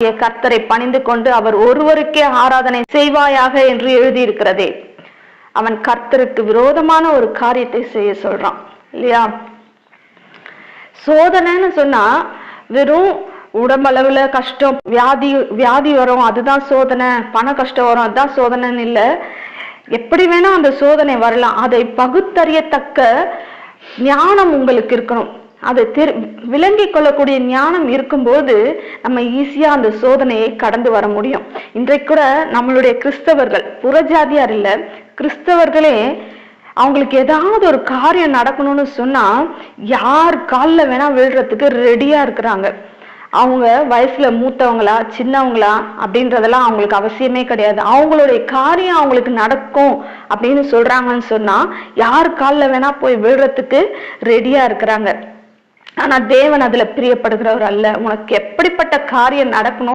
கர்த்தரை பணிந்து கொண்டு அவர் ஒருவருக்கே ஆராதனை செய்வாயாக என்று எழுதியிருக்கிறதே. அவன் கர்த்தருக்கு விரோதமான ஒரு காரியத்தை செய்ய சொல்றான் இல்லையா? சோதனைன்னு சொன்னா வெறும் உடம்பளவுல கஷ்டம், வியாதி வரும் அதுதான் சோதனை, பண கஷ்டம் வரும் அதுதான் சோதனைன்னு இல்லை. எப்படி வேணா அந்த சோதனை வரலாம். அதை பகுத்தறியத்தக்க ஞானம் உங்களுக்கு இருக்கணும். அதை விளங்கி கொள்ளக்கூடிய ஞானம் இருக்கும்போது நம்ம ஈஸியா அந்த சோதனையை கடந்து வர முடியும். இன்றைக்கு கூட நம்மளுடைய கிறிஸ்தவர்கள், புறஜாதியார் இல்ல, கிறிஸ்தவர்களே அவங்களுக்கு ஏதாவது ஒரு காரியம் நடக்கணும்னு சொன்னா யார் காலில் வேணா விழுறதுக்கு ரெடியா இருக்கிறாங்க. அவங்க வயசுல மூத்தவங்களா சின்னவங்களா அப்படின்றதெல்லாம் அவங்களுக்கு அவசியமே கிடையாது. அவங்களுடைய காரியம் அவங்களுக்கு நடக்கும் அப்படின்னு சொல்றாங்கன்னு சொன்னா யார் காலில் வேணா போய் விழுறதுக்கு ரெடியா இருக்கிறாங்க. ஆனா தேவன் அதுல பிரியப்படுகிறவர் அல்ல. உனக்கு எப்படிப்பட்ட காரியம் நடக்கணும்